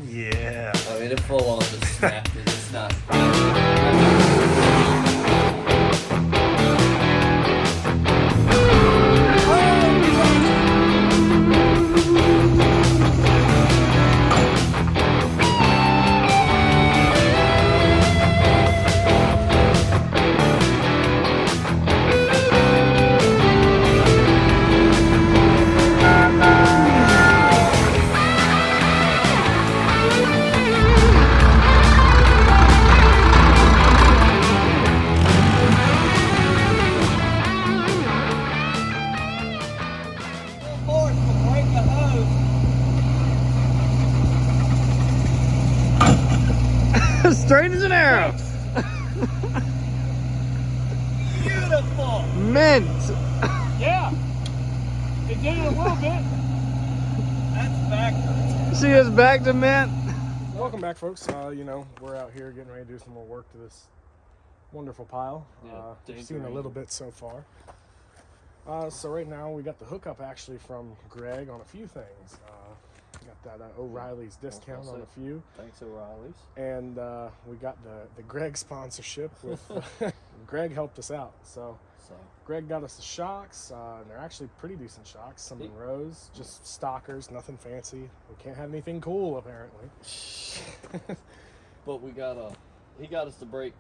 Yeah. I mean, it full on just snapped it. It's not. Straight as an arrow. Beautiful. Mint. Yeah. It did it a little bit. That's back. See us back to mint. Welcome back, folks. You know, we're out here getting ready to do some more work to this wonderful pile. We've seen a little bit so far. So right now we got the hookup actually from Greg on a few things. Got that O'Reilly's discount on a few. Thanks, O'Reilly's. And we got the Greg sponsorship with Greg helped us out. So Greg got us the shocks, and they're actually pretty decent shocks. Some Monroes, just stockers, nothing fancy. We can't have anything cool apparently. But he got us the brake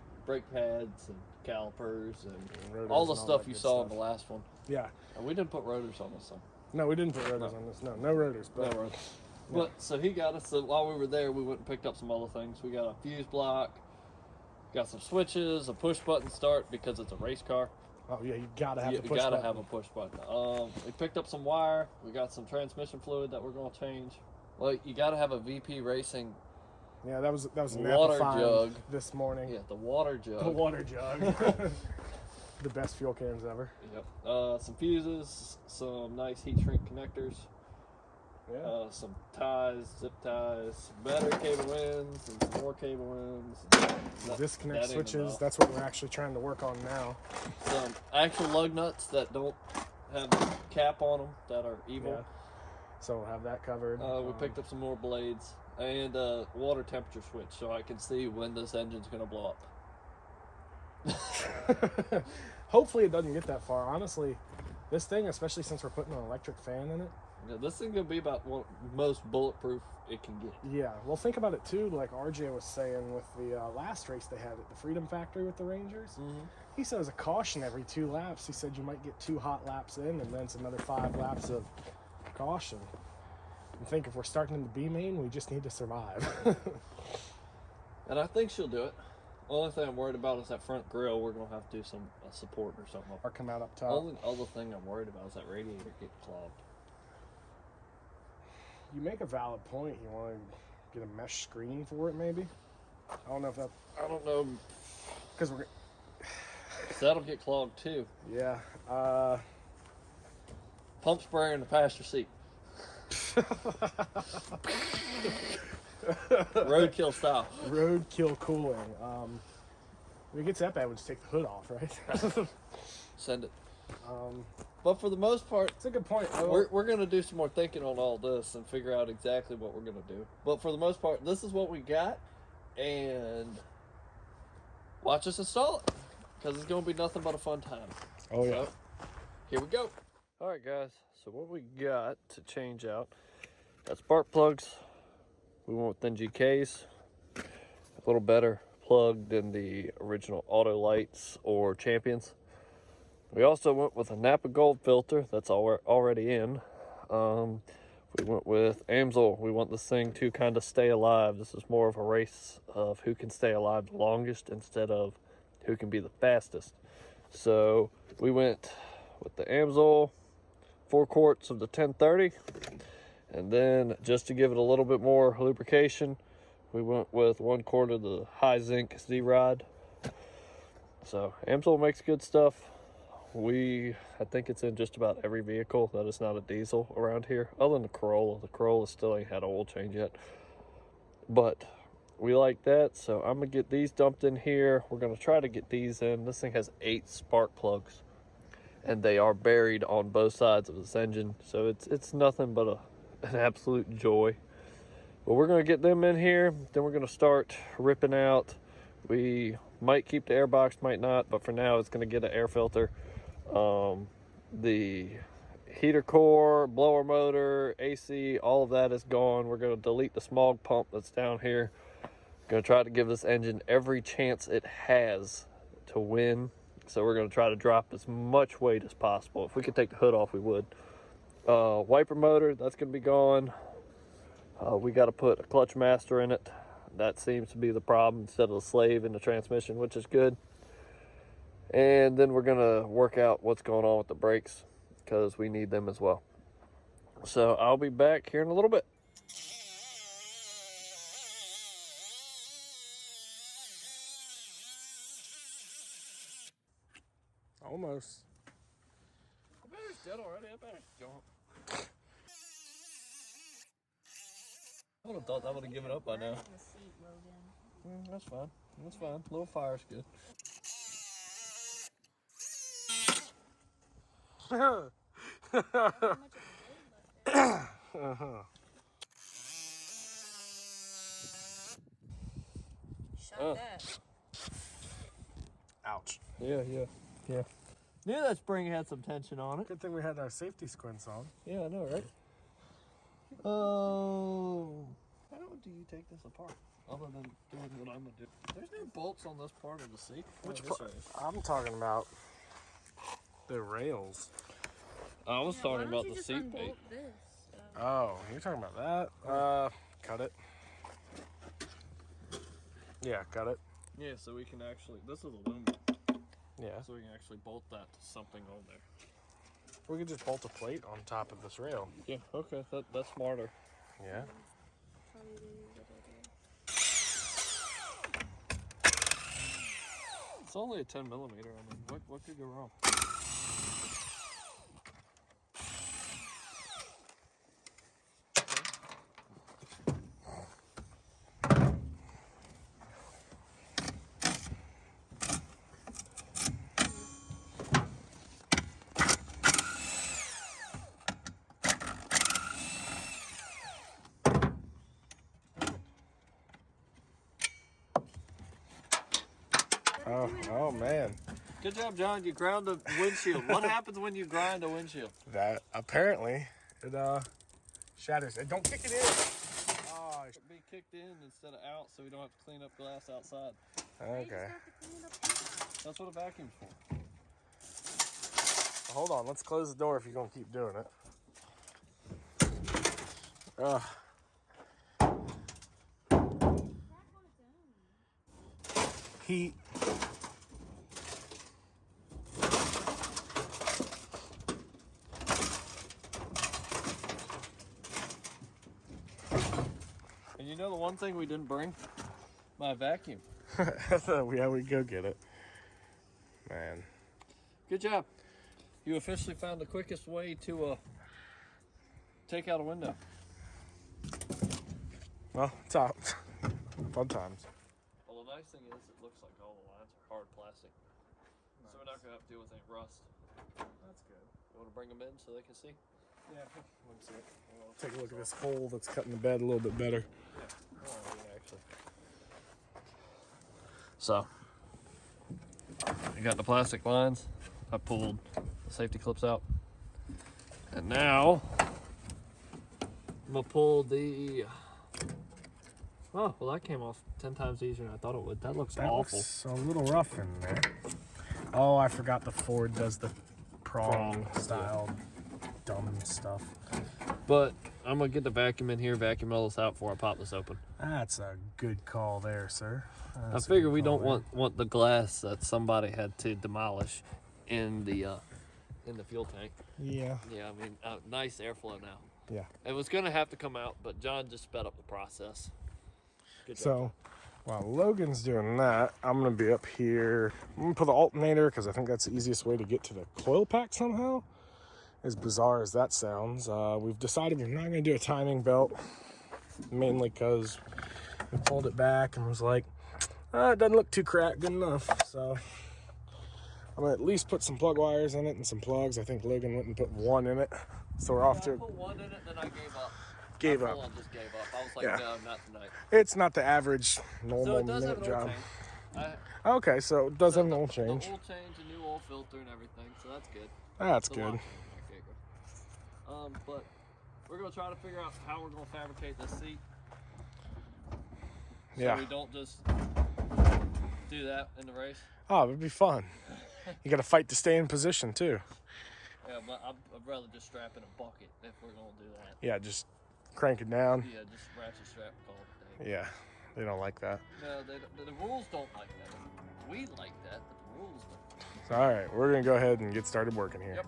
pads and calipers and rotors all the and stuff that you good saw stuff. in the last one. Yeah. And we didn't put rotors on this one. No, we didn't put rotors on this. No rotors. But No rotors. But so he got us. So while we were there, we went and picked up some other things. We got a fuse block, got some switches, a push button start because it's a race car. Oh yeah, you gotta have the push You gotta button. have a push button. We picked up some wire. We got some transmission fluid that we're gonna change. Well, you gotta have a VP Racing. Yeah, that was a water Napa find jug this morning. Yeah, the water jug. The water jug. The best fuel cans ever. Yep. Some fuses, some nice heat shrink connectors. Yeah. Some ties, zip ties, better cable ends, and some more cable ends. Disconnect that ain't switches. enough. That's what we're actually trying to work on now. Some actual lug nuts that don't have the cap on them that are evil. Yeah. So we'll have that covered. We picked up some more blades and a water temperature switch so I can see when this engine's going to blow up. Hopefully it doesn't get that far. Honestly, this thing, especially since we're putting an electric fan in it. Yeah, this thing's going to be about the most bulletproof it can get. Yeah. Well, think about it too. Like RJ was saying with the last race they had at the Freedom Factory with the Rangers. Mm-hmm. He said it was a caution every 2 laps. He said you might get 2 hot laps in and then it's another 5 laps of caution. And think if we're starting in the B main, we just need to survive. And I think she'll do it. Only thing I'm worried about is that front grill. We're going to have to do some support or something. Or come out up top. Only other thing I'm worried about is that radiator getting clogged. You make a valid point. You want to get a mesh screen for it, maybe? I don't know if that... I don't know. Because we're... That'll get clogged too. Yeah. Pump sprayer in the passenger seat. Roadkill style. Roadkill cooling. If it gets that bad, we'll just take the hood off, right? Send it. But for the most part, It's a good point. we're going to do some more thinking on all this and figure out exactly what we're going to do. But for the most part, this is what we got. And watch us install it. Because it's going to be nothing but a fun time. Oh, yeah. So, here we go. All right, guys. So what we got to change out, got spark plugs. We went with NGKs. A little better plug than the original Auto Lights or Champions. We also went with a Napa Gold filter. That's already in. We went with Amsoil. We want this thing to kind of stay alive. This is more of a race of who can stay alive the longest instead of who can be the fastest. So we went with the Amsoil, 4 quarts of the 1030. And then just to give it a little bit more lubrication, we went with 1 quart of the high zinc Z-Rod. So Amsoil makes good stuff. I think it's in just about every vehicle that is not a diesel around here, other than the Corolla. The Corolla still ain't had an oil change yet. But we like that, so I'm going to get these dumped in here. We're going to try to get these in. This thing has 8 spark plugs, and they are buried on both sides of this engine. So it's nothing but an absolute joy But we're going to get them in here. Then we're going to start ripping out. We might keep the air box, might not. But for now, it's going to get an air filter. The heater core, blower motor, AC, all of that is gone. We're going to delete the smog pump that's down here. Going to try to give this engine every chance it has to win. So we're going to try to drop as much weight as possible. If we could take the hood off, we would. Wiper motor, that's going to be gone. We got to put a clutch master in it. That seems to be the problem instead of the slave in the transmission, which is good. And then we're going to work out what's going on with the brakes because we need them as well. So I'll be back here in a little bit. Almost. The battery's dead already. That battery's gone. I would have thought that would have given up by now. That's fine. That's fine. A little fire's good. Shut that. Ouch. Yeah. Knew that spring had some tension on it. Good thing we had our safety squints on. Yeah, I know, right? Oh. How do you take this apart? Other than doing what I'm gonna do. There's no bolts on this part of the seat. Which part? I'm talking about the rails. I was talking about the seat bait. Oh, you're talking about that? Cut it. Yeah, cut it. Yeah, so we can actually, this is aluminum. Yeah. So we can actually bolt that to something on there. We could just bolt a plate on top of this rail. Yeah, okay, that's smarter. Yeah. It's only a 10 millimeter. I mean, what could go wrong? Oh man. Good job, John. You ground the windshield. What happens when you grind a windshield? That apparently it shatters. Don't kick it in. Oh, It should be kicked in instead of out, so we don't have to clean up glass outside. okay. That's what a vacuum's for. Hold on. Let's close the door if you're gonna keep doing it. Heat. And you know the one thing we didn't bring? My vacuum. Yeah, we go get it. Man. Good job. You officially found the quickest way to take out a window. Well, it's out. Fun times. Well, the nice thing is it looks like all the lines are hard plastic. Nice. So we're not going to have to deal with any rust. That's good. You want to bring them in so they can see? Yeah, let's see it. Take a look at this hole that's cutting the bed a little bit better. Yeah. Oh, yeah, actually. So, you got the plastic lines. I pulled the safety clips out. And now, I'm going to pull the... Oh, well that came off 10 times easier than I thought it would. That looks awful. Looks a little rough in there. Oh, I forgot the Ford does the prong style dumb stuff. But I'm going to get the vacuum in here, vacuum all this out before I pop this open. That's a good call there, sir. I figure we don't want the glass that somebody had to demolish in the fuel tank. Yeah. Yeah, I mean, nice airflow now. Yeah. It was going to have to come out, but John just sped up the process. Good job. So, while Logan's doing that, I'm going to be up here. I'm going to put the alternator because I think that's the easiest way to get to the coil pack somehow. As bizarre as that sounds, we've decided we're not going to do a timing belt, mainly because we pulled it back and was like, it doesn't look too cracked good enough. So I'm going to at least put some plug wires in it and some plugs. I think Logan went and put one in it. So we're off to... I put one in it, then I gave up. gave I up. full-on just gave up. I was like, Yeah. no, not tonight. It's not the average So normal it does have minute an oil job. change. Okay, so it does So have an oil change. The oil change, a new oil filter and everything, so that's good. That's The good. lock change, but we're gonna try to figure out how we're gonna fabricate this seat. So Yeah. we don't just do that in the race. Oh, it'd be fun. You got to fight to stay in position too. Yeah, but I'd rather just strap in a bucket if we're gonna do that. Yeah, just crank it down. Yeah, just ratchet strap call it a day. Yeah, they don't like that. No, the rules don't like that. We like that, but the rules don't. So, all right, we're gonna go ahead and get started working here. Yep.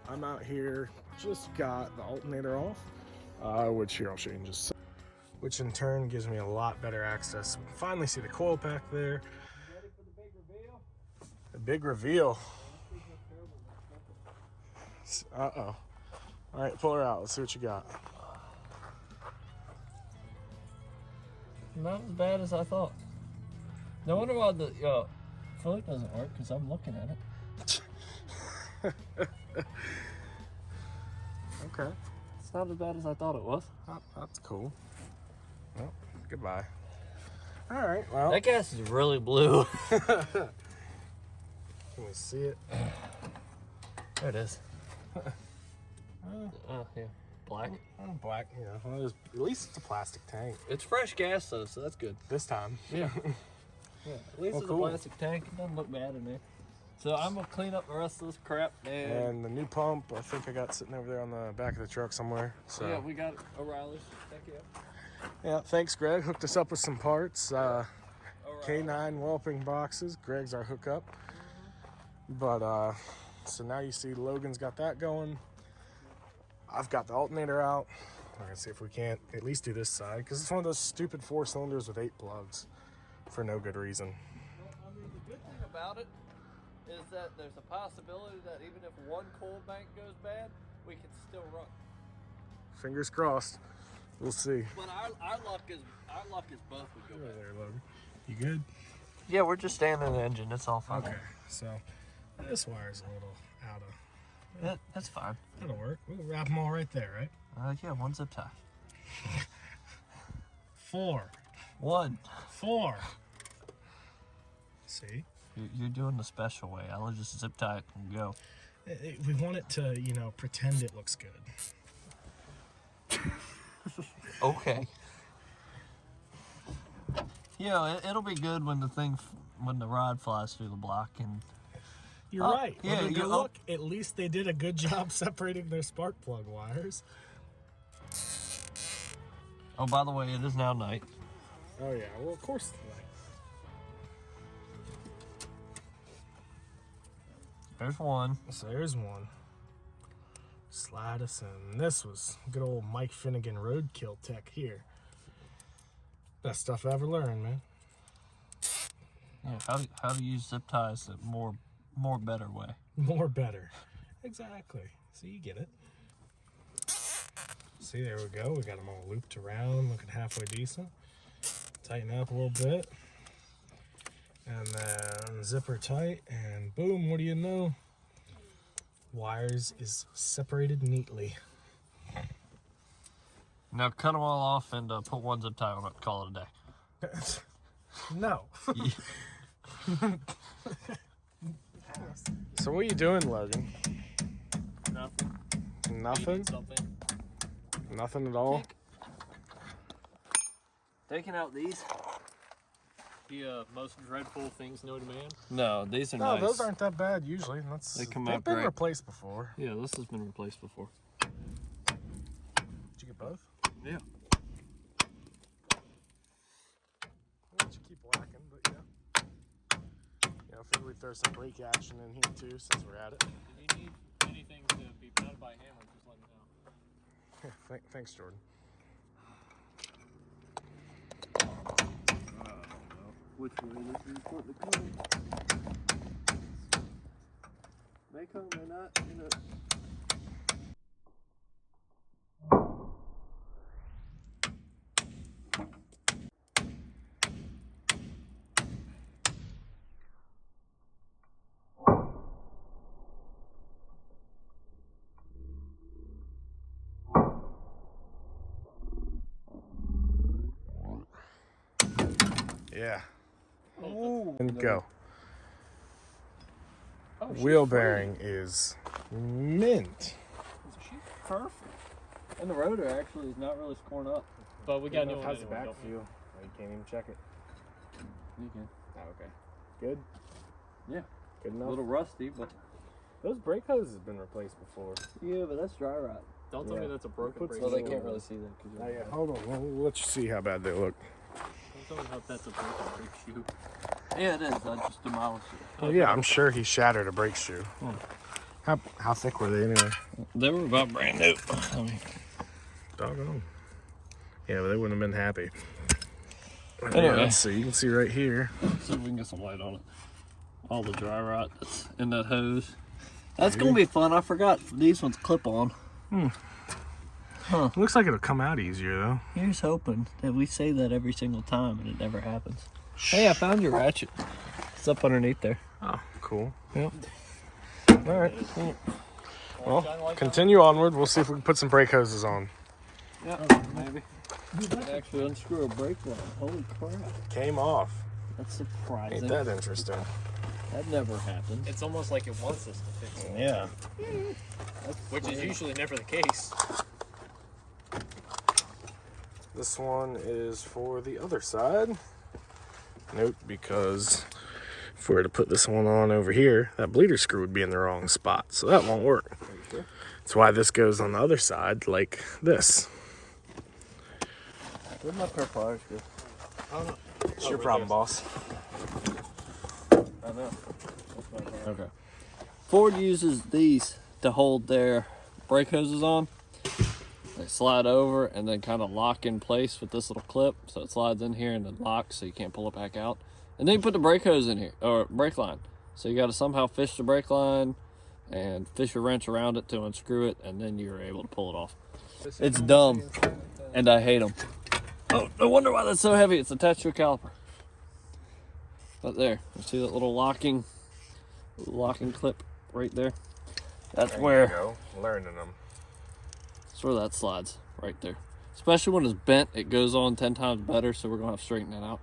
I'm out here, just got the alternator off, which here I'll show you in just a second, which in turn gives me a lot better access. We can finally see the coil pack there. Ready for the big reveal? The big reveal. Uh-oh. All right, pull her out. Let's see what you got. Not as bad as I thought. No wonder why the foot doesn't work, because I'm looking at it. Okay. It's not as bad as I thought it was. That's cool. Well, goodbye. All right, well. That gas is really blue. Can we see it? There it is. Yeah. Black. Black, yeah. Well, at least it's a plastic tank. It's fresh gas, though, so that's good. This time. Yeah. Yeah, at least Well, it's cool. a plastic tank. It doesn't look bad in there. So I'm going to clean up the rest of this crap. And the new pump, I think I got sitting over there on the back of the truck somewhere. So yeah, we got O'Reilly's. Thank you. yeah, thanks, Greg. Hooked us up with some parts. K9 whelping boxes. Greg's our hookup. But so now you see Logan's got that going. I've got the alternator out. We're gonna see if we can't at least do this side, because it's one of those stupid 4 cylinders with 8 plugs for no good reason. I mean, the good thing about it is that there's a possibility that even if one coil bank goes bad, we can still run. Fingers crossed. We'll see. But our luck is both would go Over bad. there, Logan. You good? Yeah, we're just staying in the engine. It's all fine. Okay. So this wire's a little out of. That's fine. That'll work. We'll wrap them all right there, right? Yeah, one zip tie. 4. 1. 4. See? You're doing the special way. I'll just zip tie it and go. We want it to, pretend it looks good. Okay. It'll be good when when the rod flies through the block and. You're right. Yeah, Well, look, at least they did a good job separating their spark plug wires. Oh, by the way, it is now night. Oh yeah, well of course. There's one. So there's one. Slide us in. This was good old Mike Finnegan roadkill tech here. Best stuff I ever learned, man. Yeah, how to use zip ties a more better way. More better. Exactly. So you get it. See, there we go. We got them all looped around, looking halfway decent. Tighten up a little bit. And then zipper tight, and boom, what do you know? Wires is separated neatly. Now cut them all off and put one zip tie on it. Call it a day. No. So what are you doing, Logan? Nothing. Nothing? Something. Nothing at all? Taking out these. The most dreadful things known to man. No, these are No, nice. those aren't that bad usually. They come They've out been great. replaced before. Yeah, this has been replaced before. Did you get both? Yeah. I'll let you keep whacking, but yeah. I figured we'd throw some brake action in here too, since we're at it. If you need anything to be mounted by hammer, just let me know. Yeah, thanks, Jordan. Which way this is important to come. May come, may not, Yeah. Ooh. And go. Oh, Wheel bearing is mint. She's perfect. And the rotor actually is not really scoring up. But we got new one How's the anyway, back don't we? feel? Oh, you can't even check it. You can. Oh, okay. Good? Yeah. Good A enough? little rusty, but Those brake hoses have been replaced before. yeah, but that's dry rot. Don't tell Yeah. me that's a broken Put brake some Well, they shoe. can't really see that because Oh, yeah. Hold on. We'll let you see how bad they look. Don't tell me how that's a broken brake shoe. Yeah, it is. I just demolished it. Oh, yeah, I'm sure he shattered a brake shoe. How thick were they anyway? They were about brand new. I mean, Doggone. Yeah, but they wouldn't have been happy. Anyway. So you can see right here. see if we can get some light on it. All the dry rot that's in that hose. That's gonna be fun. I forgot these ones clip on. Looks like it'll come out easier though. Here's hoping that we say that every single time and it never happens. Hey, I found your ratchet. It's up underneath there. Oh, cool. Yep. All right. Well, continue onward. We'll see if we can put some brake hoses on. Yeah, maybe. Actually unscrew a brake line. Holy crap. Came off. That's surprising. Ain't that interesting? That never happened. It's almost like it wants us to fix it. Yeah. Which is usually never the case. This one is for the other side. Note, because if we were to put this one on over here, that bleeder screw would be in the wrong spot, so that won't work. Sure? That's why this goes on the other side, like this. Where'd my pair of pliers go? It's your problem, boss. I know. Okay. Ford uses these to hold their brake hoses on. They slide over and then kind of lock in place with this little clip. So it slides in here and then locks so you can't pull it back out. And then you put the brake hose in here, or brake line. So you got to somehow fish the brake line and fish a wrench around it to unscrew it, and then you're able to pull it off. It's dumb, and I hate them. Oh, no wonder why that's so heavy. It's attached to a caliper. But there, you see that little locking clip right there? That's There where you go. Learning them. that's where that slides, right there. Especially when it's bent, it goes on 10 times better, so we're gonna have to straighten that out.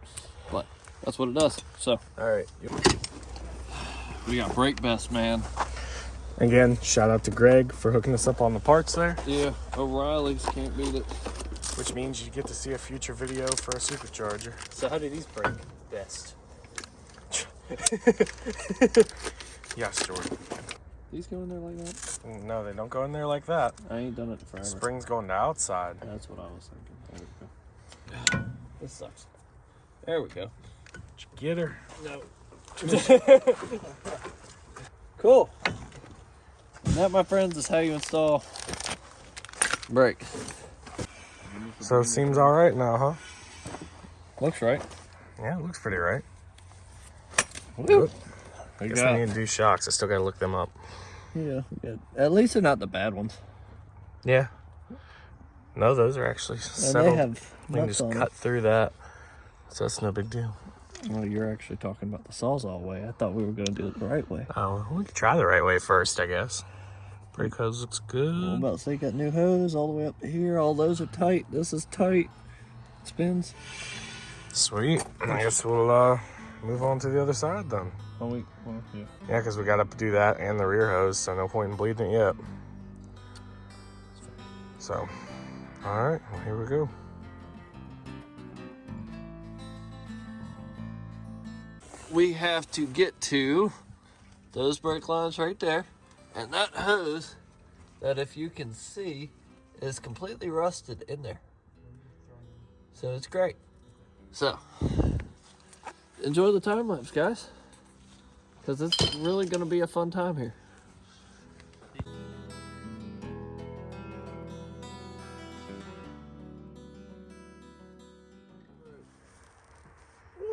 But that's what it does. So All right. we got brake best, man. Again, shout out to Greg for hooking us up on the parts there, Yeah, O'Reilly's can't beat it. which means you get to see a future video for a supercharger. So how do these break best? Yes, Jordan. These go in there like that? No, they don't go in there like that. I ain't done it forever. Spring's going to outside. That's what I was thinking. There we go. This sucks. There we go. Get her. No. Cool. And that, my friends, is how you install brakes. So it seems all right now, huh? Looks right. Yeah, it looks pretty right. Woo. I guess I need to do shocks. I still gotta look them up. Yeah, good. At least they're not the bad ones. Yeah. No, those are actually And settled. they have We can nuts just on cut through that. So that's no big deal. them. Well, you're actually talking about the Sawzall way. I thought we were going to do it the right way. Oh, we could try the right way first, I guess. Brake hose looks good. I'm about to say, got new hose all the way up to here. All those are tight. This is tight. Spins. Sweet. I guess we'll move on to the other side then. Oh, yeah. Yeah, because we got to do that and the rear hose, so no point in bleeding it yet. So, all right, well, here we go. We have to get to those brake lines right there. And that hose, that if you can see, is completely rusted in there. So it's great. So, enjoy the time lapse, guys. Because it's really going to be a fun time here.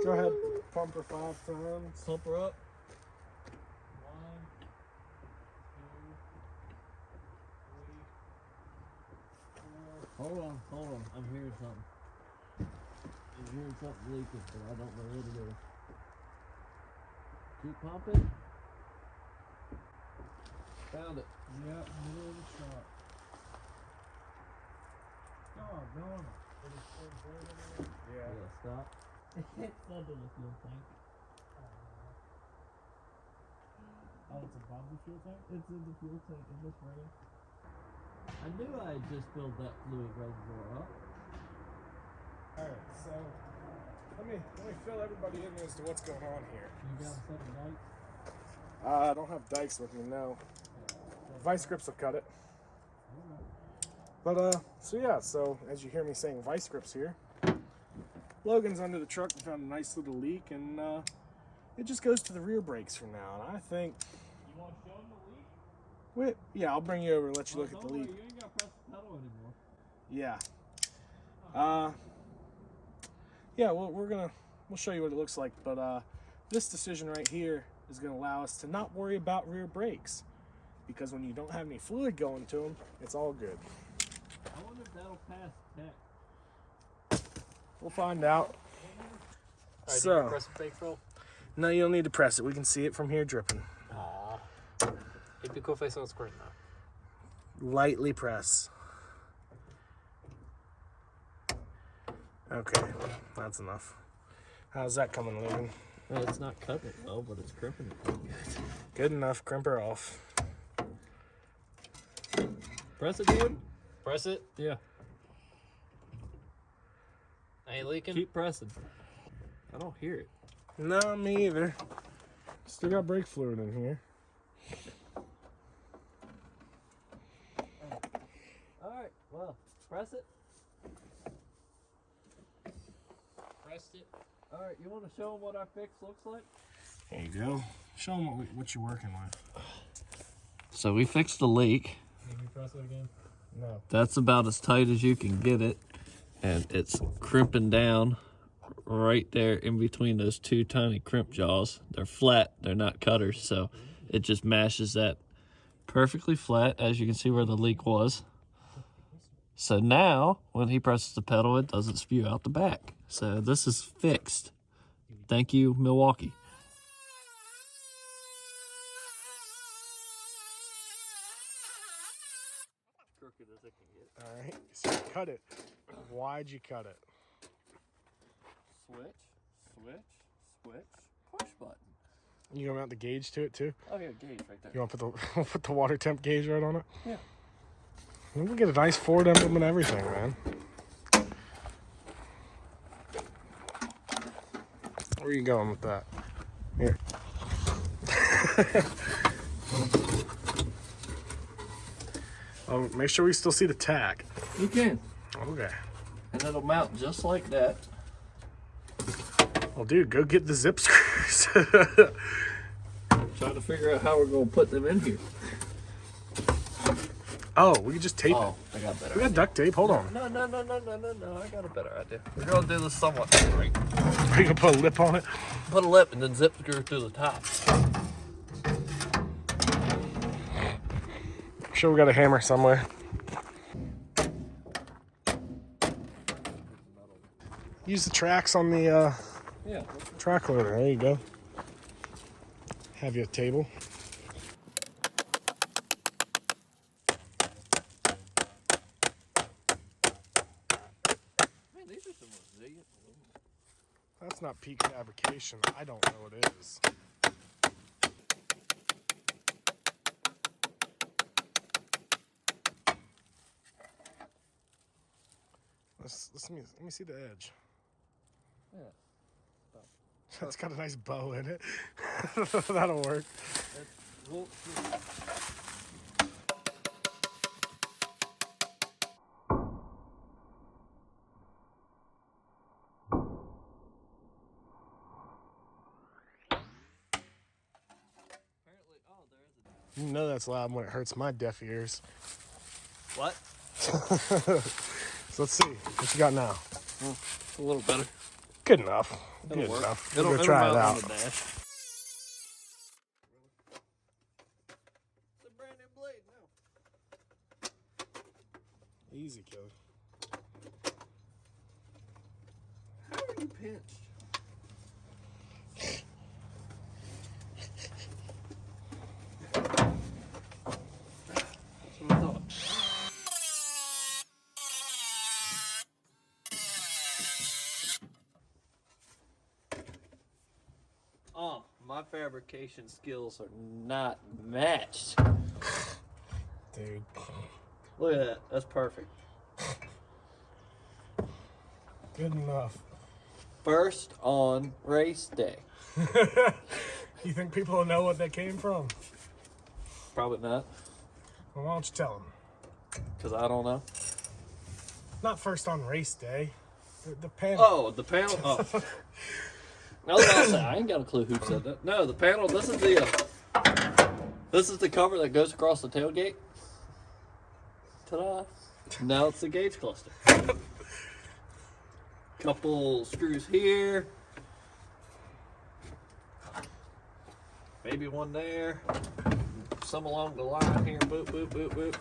Go ahead, pump her 5 times. Pump her up. 1, 2, 3, 4. Hold on. I'm hearing something. I'm hearing something leaking, but I don't know what it is. Keep pumping. Found it. Yep, middle of the shot. Oh, darn it. Yeah. Stop. It's under the fuel tank. Oh, it's above the fuel tank? It's in the fuel tank in this running. I knew I had just filled that fluid reservoir up. Alright, so let me fill everybody in as to what's going on here. You got a set of dikes? I don't have dikes with me, no. Vice grips will cut it. But so yeah, so as you hear me saying vice grips here, Logan's under the truck and found a nice little leak, and it just goes to the rear brakes from now. And I think, You want to show him the leak? yeah, I'll bring you over and let you look at the Don't worry, leak. you ain't got to press the pedal anymore. Yeah. Yeah, well, we'll show you what it looks like, but this decision right here is going to allow us to not worry about rear brakes, because when you don't have any fluid going to them, it's all good. I wonder if that'll pass tech. We'll find out. Alright, So, you press the brake roll? no, you don't need to press it. We can see it from here dripping. Aww. It'd be cool if I saw it squirt now. Lightly press. Okay, that's enough. How's that coming, Logan? Well, it's not cutting it well, but it's crimping it pretty good. Good enough. Crimper off. Press it, dude. Press it. Yeah. Ain't leaking? Keep pressing. I don't hear it. No, me either. Still got brake fluid in here. Alright, well, press it. Pressed it. Alright, you want to show them what our fix looks like? There you go. Show them what you're working with. So we fixed the leak. Did you press it again? No. That's about as tight as you can get it. And it's crimping down right there in between those two tiny crimp jaws. They're flat, they're not cutters, so it just mashes that perfectly flat, as you can see where the leak was. So now, when he presses the pedal, it doesn't spew out the back. So this is fixed. Thank you, Milwaukee. Crooked as it can get. All right. So you cut it. Why'd you cut it? Switch, switch, switch, push button. You gonna mount the gauge to it too? Oh yeah, gauge right there. You want to put the water temp gauge right on it? Yeah. And we'll get a nice Ford emblem and everything, man. Where are you going with that? Here. Oh, make sure we still see the tag. You can. Okay. And it'll mount just like that. Well, dude, go get the zip screws. Trying to figure out how we're going to put them in here. Oh, we can just tape Oh, I got better. it. We got duct tape. Hold on. No. I got a better idea. We're going to do this somewhat different. Are you gonna put a lip on it? Put a lip and then zip screw through the top. I'm sure we got a hammer somewhere. Use the tracks on the Yeah. track loader. There you go. Have you a table? Man, these are some resilient aluminum. That's not peak fabrication. I don't know what it is. Let me see the edge. Yeah. It's got a nice bow in it. That'll work. Well, You know that's loud when it hurts my deaf ears. what? So let's see. What you got now? A little better. Good enough. It'll Good work. enough. It'll, We'll go it'll try it mount on out. the dash. It's a brand new blade now. Easy, kid. How are you pinched? That's what I thought. fabrication skills are not matched. Dude. Look at that. That's perfect. Good enough. First on race day. You think people will know what they came from? Probably not, Well, why don't you tell them? because I don't know. Not first on race day. The panel. Oh, the panel. Oh. I was about to say, I ain't got a clue who said that. No, the panel. This is the cover that goes across the tailgate. Ta-da! Now it's the gauge cluster. Couple screws here. Maybe one there. Some along the line here. Boop, boop, boop, boop.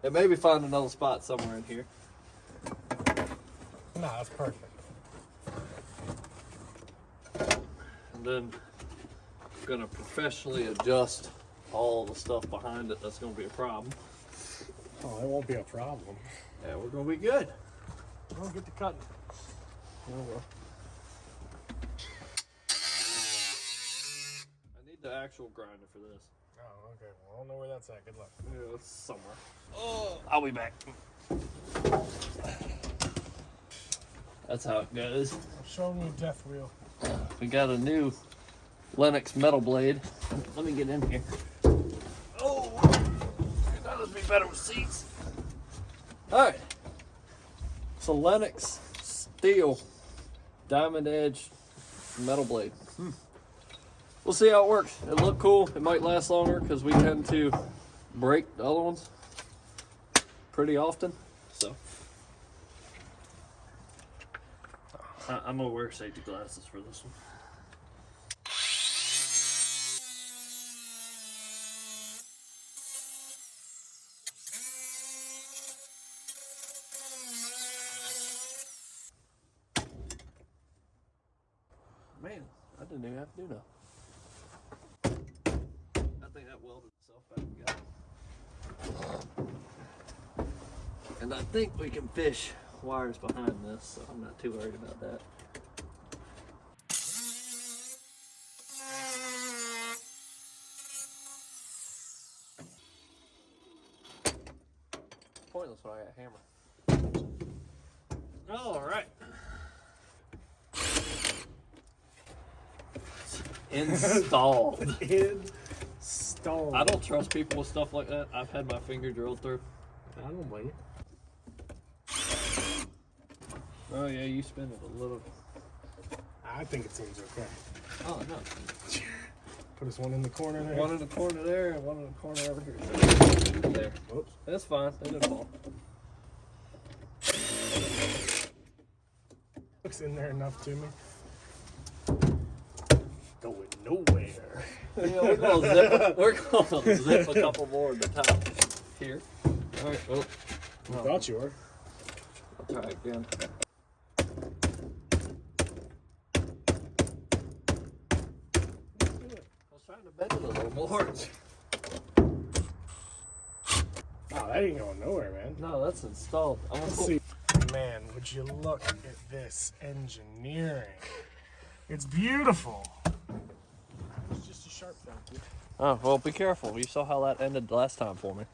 And maybe find another spot somewhere in here. No, that's perfect. And then I'm gonna professionally adjust all the stuff behind it. That's gonna be a problem. Oh, it won't be a problem. Yeah, we're gonna be good. We'll get to cutting. Oh, well. I need the actual grinder for this. Oh, okay. Well, I don't know where that's at. Good luck. Yeah, it's somewhere. Oh, I'll be back. That's how it goes. I'm showing you death wheel. We got a new Lennox metal blade. Let me get in here. Oh, that would be better with seats. All right. It's a Lennox steel diamond edge metal blade. We'll see how it works. It looked cool. It might last longer because we tend to break the other ones pretty often. So I'm gonna wear safety glasses for this one. Man, I didn't even have to do nothing. I think that welded itself back together. And I think we can fish wires behind this, so I'm not too worried about that. Pointless when I got a hammer. All right. Installed. Installed. I don't trust people with stuff like that. I've had my finger drilled through. I don't blame you. Oh yeah, you spin it a little. I think it seems okay. Oh no. Put us one in the corner there. One in the corner there and one in the corner over here. There. Whoops. That's fine. They didn't fall. Looks in there enough to me. Going nowhere. Yeah, we're gonna zip a couple more at the top here. All right. Well, I thought you were. I'll try again. I was trying to bend it a little more. Oh, that ain't going nowhere, man. No, that's installed. I'm gonna Let's see. Man, would you look at this engineering? It's beautiful. It's just a sharp thing. Oh, well, be careful. You saw how that ended last time for me.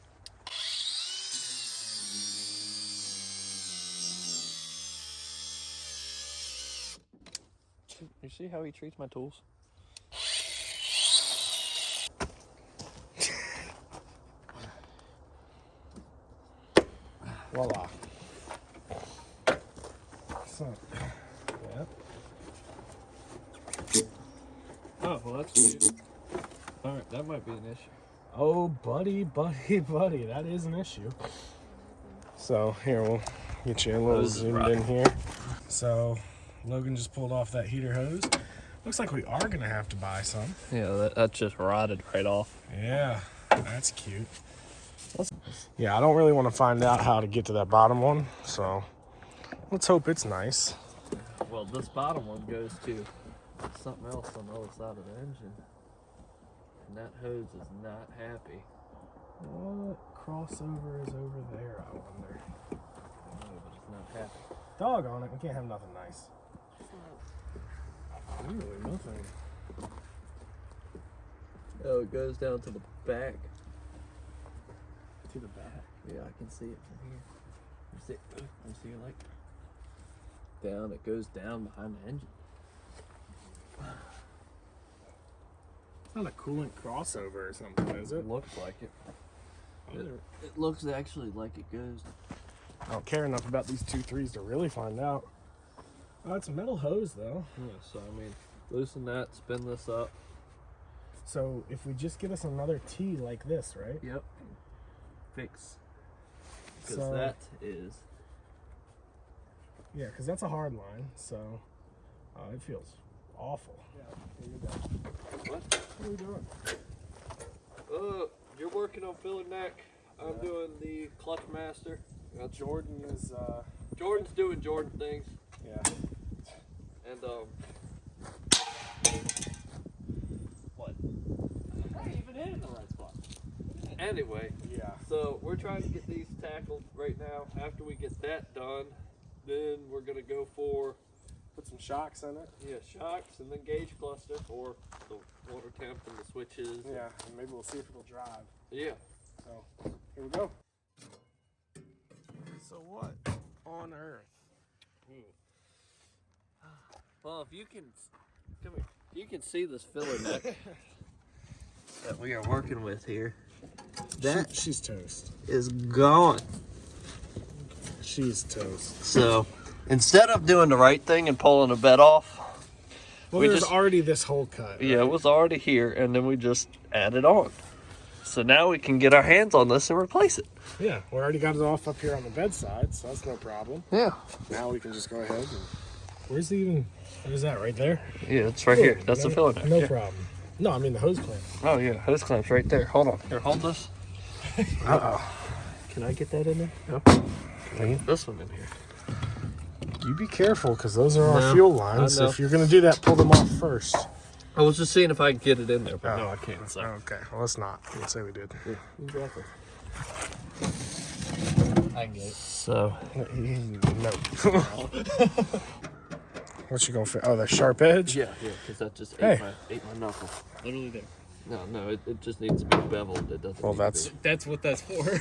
You see how he treats my tools? Voila. So, yeah. Oh, well, that's weird. Alright, that might be an issue. Oh, buddy, that is an issue. So, here, we'll get you a little zoomed in here. So, Logan just pulled off that heater hose. Looks like we are going to have to buy some. Yeah, that just rotted right off. Yeah, that's cute. Yeah, I don't really want to find out how to get to that bottom one, so let's hope it's nice. Well, this bottom one goes to something else on the other side of the engine. And that hose is not happy. What crossover is over there, I wonder? No, but it's not happy. Doggone it, we can't have nothing nice. thing? Oh, it goes down to the back. To the back. Yeah, I can see it from here. You see it like down, it goes down behind the engine. It's not a coolant crossover or something, is it? It looks like it. It looks actually like it goes. I don't care enough about these 2.3s to really find out. Oh, it's a metal hose though. Yeah, so I mean, loosen that, spin this up. So if we just get us another T like this, right? Yep. Fix. Because So- that is. Yeah, because that's a hard line, so it feels awful. Yeah, here you go. What? What are we doing? You're working on filler neck. I'm doing the clutch master. Jordan is, Jordan's doing Jordan things. yeah. And what? I ain't even hit it in the right spot. Anyway, Yeah. so we're trying to get these tackled right now. After we get that done, then we're gonna go for Put some shocks in it. shocks and then gauge cluster or the water temp and the switches. Yeah, and maybe we'll see if it'll drive. Yeah. So, here we go. So what on earth? Well, if you can come here, you can see this filler neck that we are working with here. That She's toast. is gone. She's toast. So instead of doing the right thing and pulling the bed off, Well, we there's just- already this whole cut. yeah, it was already here, and then we just added on. So now we can get our hands on this and replace it. Yeah, we already got it off up here on the bedside, so that's no problem. Yeah. Now we can just go ahead and... Where's the even... Where's that, right there? Yeah, it's right here. That's no, the filler neck. No yeah. problem. No, I mean the hose clamp. Oh yeah, hose clamp's right there. Hold on. Here, hold this. Uh-oh. Can I get that in there? No. Can I get this one in here? You be careful, because those are our No, fuel lines. I know. If you're going to do that, pull them off first. I was just seeing if I could get it in there, but no, Oh. I can't. So. Okay, well, let's not. Let's say we did. Yeah, exactly. I can get it. So. No. What you going to fit? Oh, the sharp edge? Yeah, because that just Hey. ate my knuckle. Literally there. No, it just needs to be beveled. It doesn't. Well, need that's... To be. That's what that's for.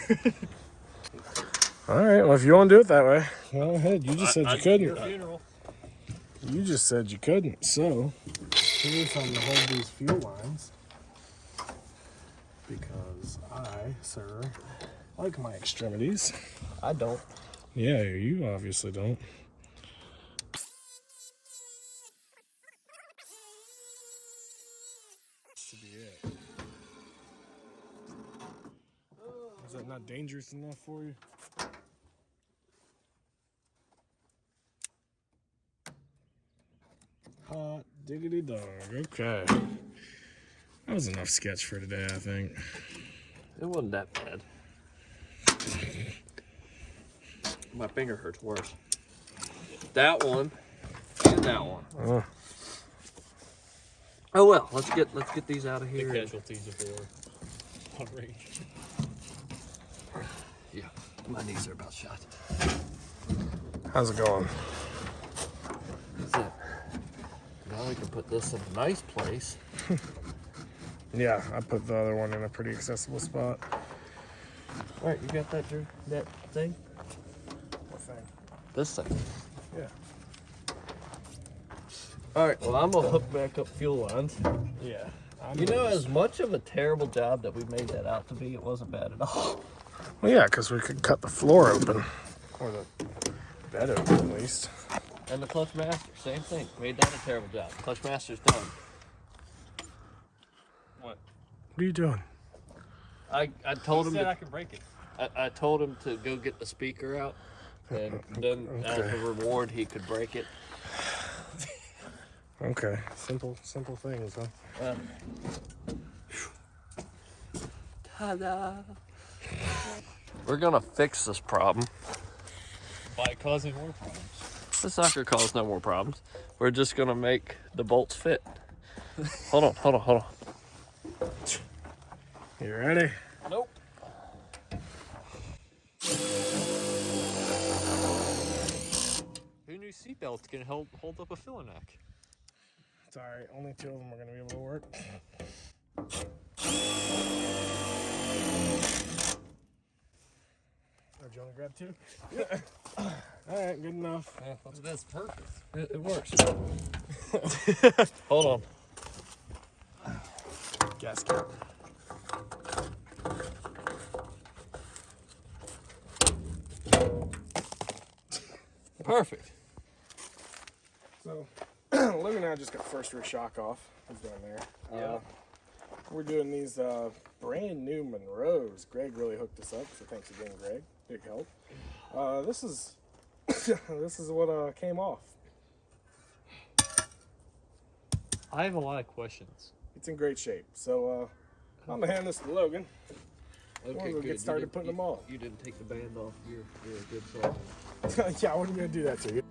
All right, well, if you want to do it that way, go ahead. You just said you couldn't. Funeral. You just said you couldn't, so here's how to hold these fuel lines. Because I, sir, like my extremities. I don't. Yeah, you obviously don't. Should be it. Is that not dangerous enough for you? Hot diggity dog. Okay. That was enough sketch for today, I think. It wasn't that bad. My finger hurts worse. That one and that one. Oh well, let's get these out of The here. casualties of war. On range. Yeah, my knees are about shot. How's it going? That's it. Now we can put this in a nice place. Yeah, I put the other one in a pretty accessible spot. All right, you got that, Drew? That thing? What thing? This thing. Yeah. All right, well, I'm gonna hook back up fuel lines. Yeah. You know, as much of a terrible job that we made that out to be, it wasn't bad at all. Well, yeah, because we could cut the floor open. Or the bed open, at least. And the clutch master, same thing. Made that a terrible job. Clutch master's done. What? What are you doing? I told He him said to, I can break it. I told him to go get the speaker out, and then as a reward he could break it. Okay. Simple things, huh? Ta-da! We're gonna fix this problem. By causing more problems. This not gonna cause no more problems. We're just gonna make the bolts fit. Hold on. You ready? Nope. Who knew seatbelts can hold up a filler neck? It's all right. Only 2 of them are going to be able to work. Oh, do you want to grab 2? Yeah. All right, good enough. That's perfect. It works. Hold on. Gasket. Perfect. So, Logan and I just got first rear shock off. He's down there. Yeah. We're doing these brand new Monroes. Greg really hooked us up, so thanks again, Greg. Big help. This is this is what came off. I have a lot of questions. It's in great shape. So I'm gonna hand this to Logan. Okay, We'll get started putting them on. You didn't take the band off. You're a good soldier. Yeah, I wasn't gonna do that to you.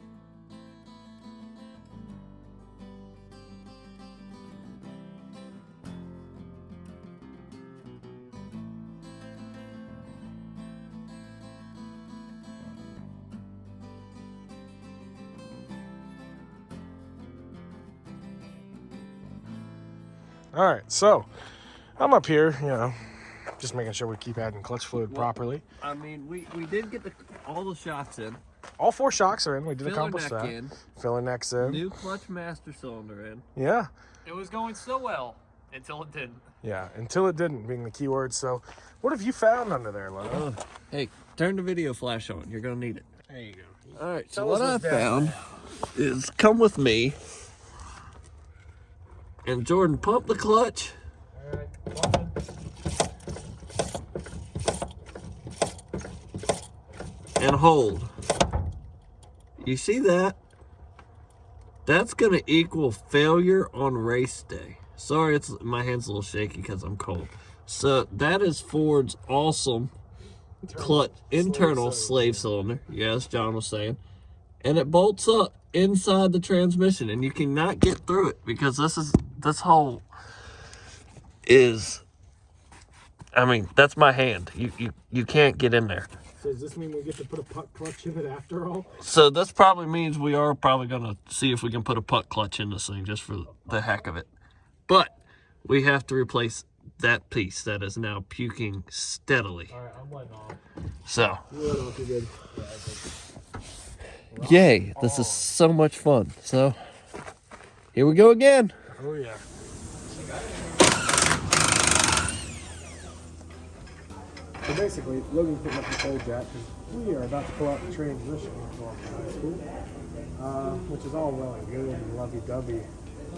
All right, so I'm up here, you know, just making sure we keep adding clutch fluid properly. I mean, we did get all the shocks in. All 4 shocks are in. We did a Filler combo neck stack. in. Filler necks in. New clutch master cylinder in. Yeah. It was going so well until it didn't. Yeah, until it didn't being the key word. So what have you found under there, Logan? Hey, turn the video flash on. You're going to need it. There you go. All right, so Tell what us I what's down found is come with me. And Jordan, pump the clutch. All right. And hold. You see that? That's gonna equal failure on race day. Sorry, my hand's a little shaky because I'm cold. So that is Ford's awesome clutch internal slave cylinder. Yes, John was saying. And it bolts up inside the transmission, and you cannot get through it because this hole is, I mean, that's my hand. You can't get in there. So does this mean we get to put a putt clutch in it after all? So this probably means we are probably going to see if we can put a putt clutch in this thing just for the heck of it. But we have to replace that piece that is now puking steadily. All right, I'm letting off. So, Yeah, good. yay, this is so much fun. So, here we go again. Oh, yeah. So basically, Logan putting up the cold jack because we are about to pull out the transmission off the high school, which is all well and good and lovey-dovey.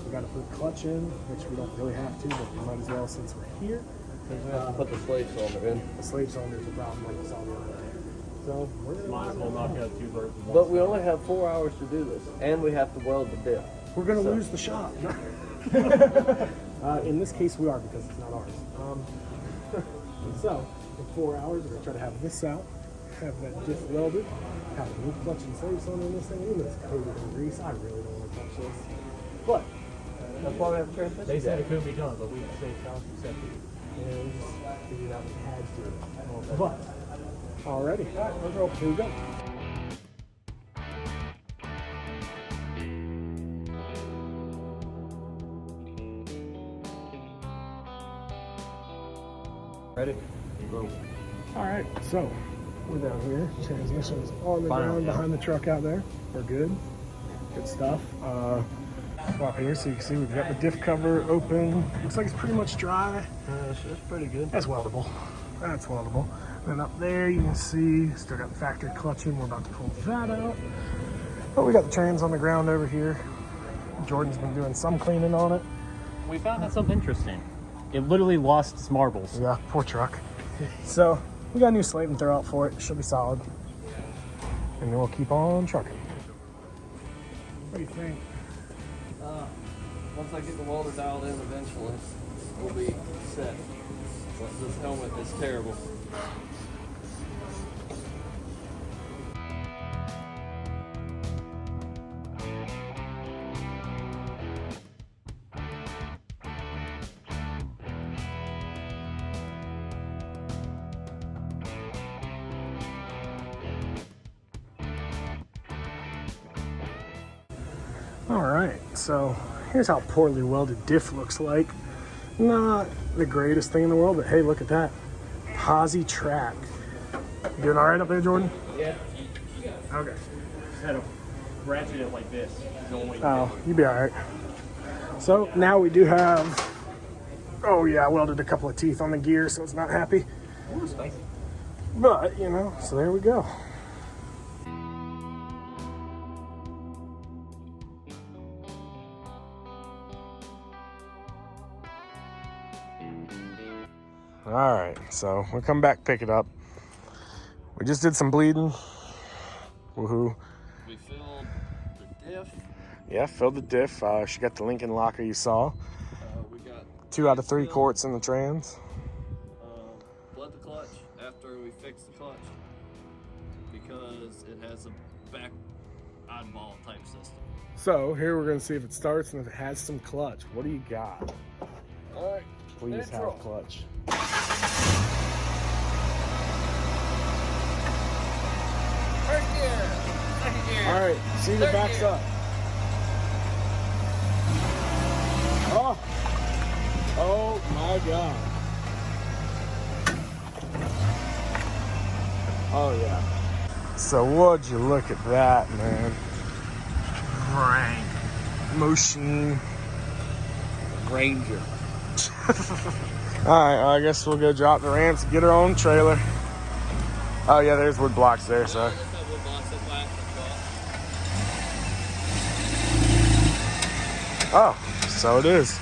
We got to put the clutch in, which we don't really have to, but we might as well since we're here. We have to put the slave cylinder in. The slave cylinder is a problem, like we saw the other day. So we're gonna Might as well knock out 2 birds with 1 But we only have 4 hours to do this, and we have to weld the diff. We're gonna lose the shop. In this case, we are because it's not ours. So in 4 hours, we're gonna try to have this out, have that diff welded, have a new clutch and slave cylinder in this thing. Even though it's coated in grease, I really don't want to touch this. But That's why we have a transmission. They said it couldn't be done, but we saved $1,070. and we just figured out we had to. But alrighty, all right, let's roll. Here we go. Ready? All right, so we're down here. Transmission's on the ground behind the truck out there. We're good. Good stuff. Swap here so you can see we've got the diff cover open. Looks like it's pretty much dry. That's pretty good. That's weldable. That's weldable. And up there you can see still got the factory clutch in. We're about to pull that out. But we got the trans on the ground over here. Jordan's been doing some cleaning on it. We found out something interesting. It literally lost its marbles. Yeah, poor truck. So we got a new slate and throw out for it. Should be solid. And then we'll keep on trucking. What do you think? Once I get the welder dialed in eventually, we'll be set. But this helmet is terrible. All right, so Here's how poorly welded diff looks like. Not the greatest thing in the world, but hey, look at that. Posi track. You doing all right up there, Jordan? Yeah. Okay. Just had to ratchet it like this. Oh, you'll be all right. So now we do have, oh yeah, I welded a couple of teeth on the gear, so it's not happy. Ooh, spicy. But, you know, so there we go. All right, so we'll come back, pick it up. We just did some bleeding. Woohoo. We filled the diff. Yeah, filled the diff. She got the Lincoln locker you saw. We got 2 out of 3 quarts in the trans. Bled the clutch after we fixed the clutch because it has a back oddball type system. So here we're gonna see if it starts and if it has some clutch. What do you got? All right. Please have clutch. First gear, second gear. All right, see if it backs up. Oh, oh my God. Oh yeah. So would you look at that, man? Crank machine Ranger. All right, I guess we'll go drop the ramps and get our own trailer. Oh yeah, there's wood blocks there, so. Oh, so it is.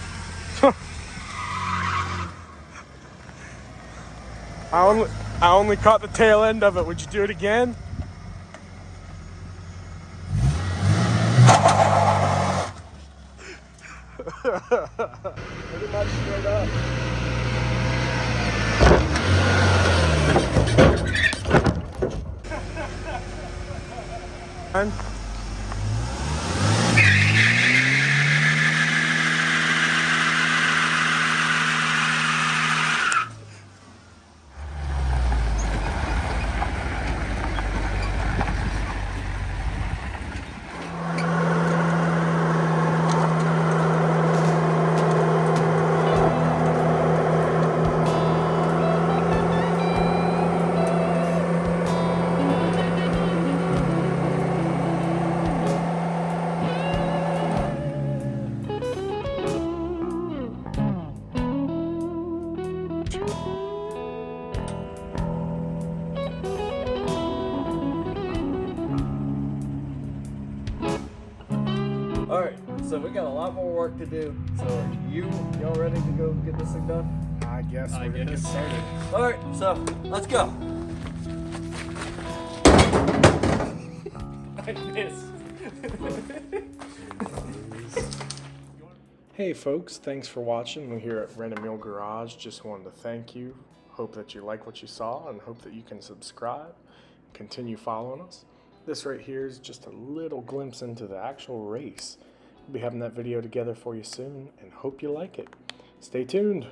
I only caught the tail end of it. Would you do it again? Pretty much straight up. Alright, so we got a lot more work to do. So y'all ready to go get this thing done? I guess we're gonna get started. Alright, so let's go. I missed. Hey folks, thanks for watching. We're here at Rent a Mill Garage. Just wanted to thank you. Hope that you like what you saw and hope that you can subscribe. Continue following us. This right here is just a little glimpse into the actual race. We'll be having that video together for you soon and hope you like it. Stay tuned.